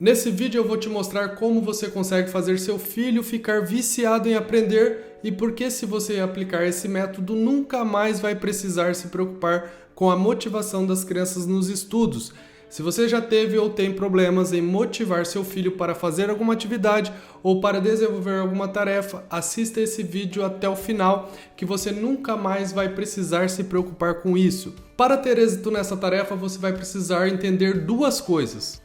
Nesse vídeo eu vou te mostrar como você consegue fazer seu filho ficar viciado em aprender e por que, se você aplicar esse método, nunca mais vai precisar se preocupar com a motivação das crianças nos estudos. Se você já teve ou tem problemas em motivar seu filho para fazer alguma atividade ou para desenvolver alguma tarefa, assista esse vídeo até o final, que você nunca mais vai precisar se preocupar com isso. Para ter êxito nessa tarefa, você vai precisar entender duas coisas.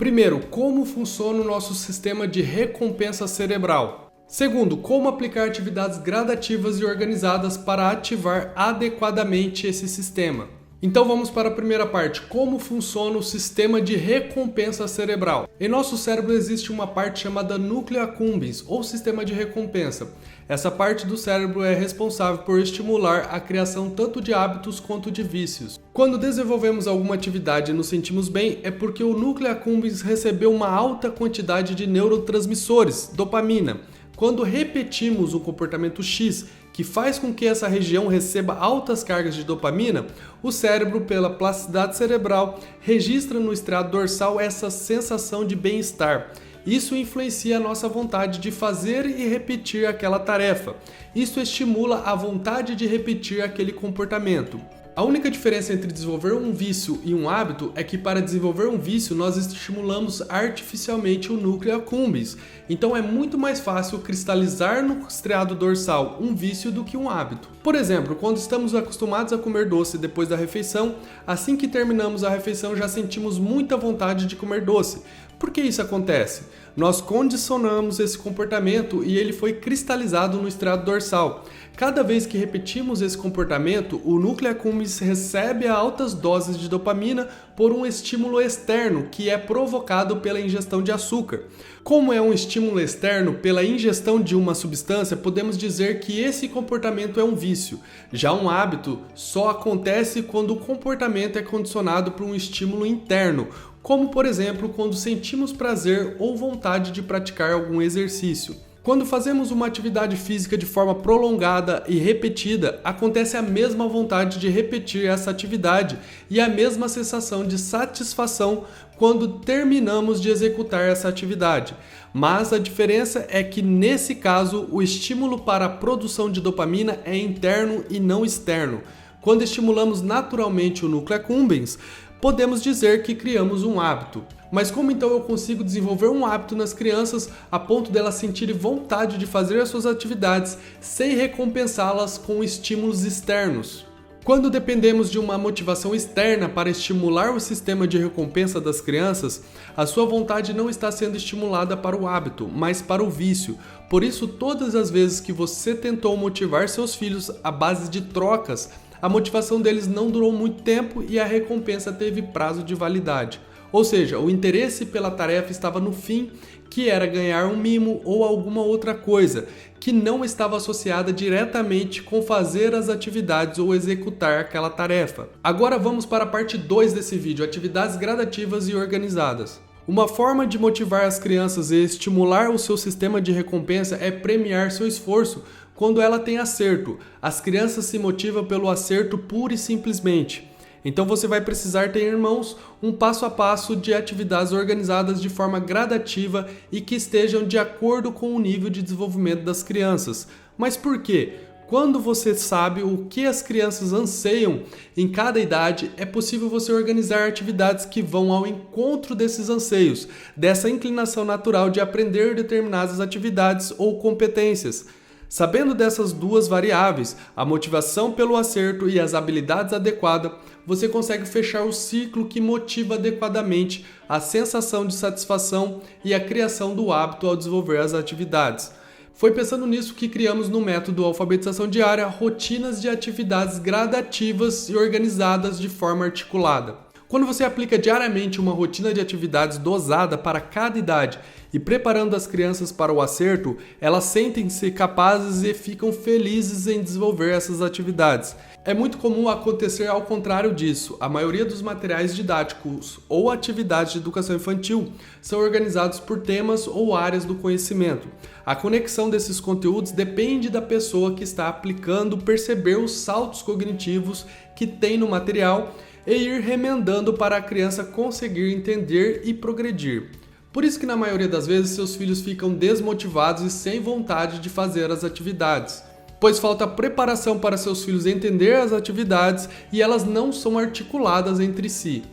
Primeiro, como funciona o nosso sistema de recompensa cerebral. Segundo, como aplicar atividades gradativas e organizadas para ativar adequadamente esse sistema. Então vamos para a primeira parte, como funciona o sistema de recompensa cerebral. Em nosso cérebro existe uma parte chamada núcleo accumbens, ou sistema de recompensa. Essa parte do cérebro é responsável por estimular a criação tanto de hábitos quanto de vícios. Quando desenvolvemos alguma atividade e nos sentimos bem, é porque o núcleo accumbens recebeu uma alta quantidade de neurotransmissores, dopamina. Quando repetimos um comportamento X, que faz com que essa região receba altas cargas de dopamina, o cérebro, pela plasticidade cerebral, registra no estriado dorsal essa sensação de bem-estar. Isso influencia a nossa vontade de fazer e repetir aquela tarefa. Isso estimula a vontade de repetir aquele comportamento. A única diferença entre desenvolver um vício e um hábito é que, para desenvolver um vício, nós estimulamos artificialmente o núcleo accumbens. Então é muito mais fácil cristalizar no estriado dorsal um vício do que um hábito. Por exemplo, quando estamos acostumados a comer doce depois da refeição, assim que terminamos a refeição já sentimos muita vontade de comer doce. Por que isso acontece? Nós condicionamos esse comportamento e ele foi cristalizado no estriado dorsal. Cada vez que repetimos esse comportamento, o núcleo accumbens recebe altas doses de dopamina por um estímulo externo que é provocado pela ingestão de açúcar. Como é um estímulo externo pela ingestão de uma substância, podemos dizer que esse comportamento é um vício. Já um hábito só acontece quando o comportamento é condicionado por um estímulo interno, como por exemplo quando sentimos prazer ou vontade de praticar algum exercício. Quando fazemos uma atividade física de forma prolongada e repetida, acontece a mesma vontade de repetir essa atividade e a mesma sensação de satisfação quando terminamos de executar essa atividade. Mas a diferença é que, nesse caso, o estímulo para a produção de dopamina é interno e não externo. Quando estimulamos naturalmente o núcleo accumbens, podemos dizer que criamos um hábito. Mas como então eu consigo desenvolver um hábito nas crianças a ponto delas sentirem vontade de fazer as suas atividades sem recompensá-las com estímulos externos? Quando dependemos de uma motivação externa para estimular o sistema de recompensa das crianças, a sua vontade não está sendo estimulada para o hábito, mas para o vício. Por isso, todas as vezes que você tentou motivar seus filhos à base de trocas, a motivação deles não durou muito tempo e a recompensa teve prazo de validade. Ou seja, o interesse pela tarefa estava no fim, que era ganhar um mimo ou alguma outra coisa, que não estava associada diretamente com fazer as atividades ou executar aquela tarefa. Agora vamos para a parte 2 desse vídeo, atividades gradativas e organizadas. Uma forma de motivar as crianças e estimular o seu sistema de recompensa é premiar seu esforço quando ela tem acerto. As crianças se motivam pelo acerto pura e simplesmente. Então você vai precisar ter em mãos um passo a passo de atividades organizadas de forma gradativa e que estejam de acordo com o nível de desenvolvimento das crianças. Mas por quê? Quando você sabe o que as crianças anseiam em cada idade, é possível você organizar atividades que vão ao encontro desses anseios, dessa inclinação natural de aprender determinadas atividades ou competências. Sabendo dessas duas variáveis, a motivação pelo acerto e as habilidades adequadas, você consegue fechar o ciclo que motiva adequadamente a sensação de satisfação e a criação do hábito ao desenvolver as atividades. Foi pensando nisso que criamos no método Alfabetização Diária rotinas de atividades gradativas e organizadas de forma articulada. Quando você aplica diariamente uma rotina de atividades dosada para cada idade e preparando as crianças para o acerto, elas sentem-se capazes e ficam felizes em desenvolver essas atividades. É muito comum acontecer ao contrário disso. A maioria dos materiais didáticos ou atividades de educação infantil são organizados por temas ou áreas do conhecimento. A conexão desses conteúdos depende da pessoa que está aplicando perceber os saltos cognitivos que tem no material e ir remendando para a criança conseguir entender e progredir. Por isso que na maioria das vezes seus filhos ficam desmotivados e sem vontade de fazer as atividades, pois falta preparação para seus filhos entender as atividades e elas não são articuladas entre si.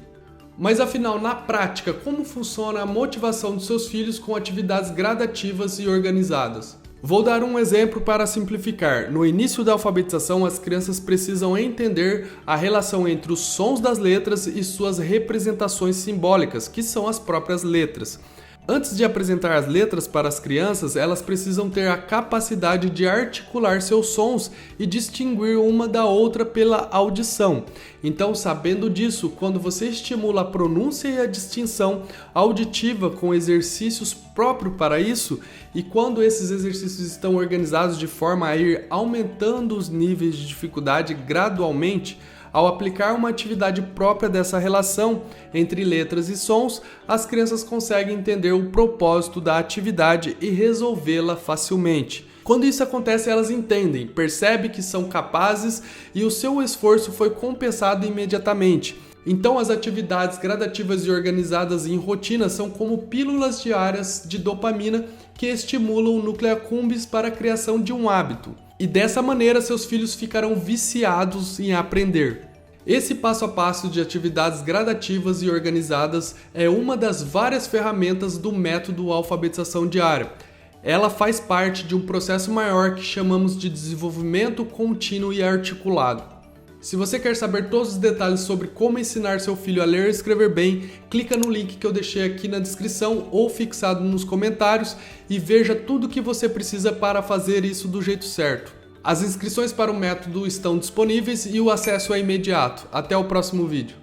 Mas afinal, na prática, como funciona a motivação dos seus filhos com atividades gradativas e organizadas? Vou dar um exemplo para simplificar. No início da alfabetização, as crianças precisam entender a relação entre os sons das letras e suas representações simbólicas, que são as próprias letras. Antes de apresentar as letras para as crianças, elas precisam ter a capacidade de articular seus sons e distinguir uma da outra pela audição. Então, sabendo disso, quando você estimula a pronúncia e a distinção auditiva com exercícios próprios para isso, e quando esses exercícios estão organizados de forma a ir aumentando os níveis de dificuldade gradualmente, ao aplicar uma atividade própria dessa relação entre letras e sons, as crianças conseguem entender o propósito da atividade e resolvê-la facilmente. Quando isso acontece, elas entendem, percebem que são capazes e o seu esforço foi compensado imediatamente. Então, as atividades gradativas e organizadas em rotina são como pílulas diárias de dopamina que estimulam o núcleo accumbens para a criação de um hábito. E dessa maneira, seus filhos ficarão viciados em aprender. Esse passo a passo de atividades gradativas e organizadas é uma das várias ferramentas do método alfabetização diária. Ela faz parte de um processo maior que chamamos de desenvolvimento contínuo e articulado. Se você quer saber todos os detalhes sobre como ensinar seu filho a ler e escrever bem, clica no link que eu deixei aqui na descrição ou fixado nos comentários e veja tudo o que você precisa para fazer isso do jeito certo. As inscrições para o método estão disponíveis e o acesso é imediato. Até o próximo vídeo.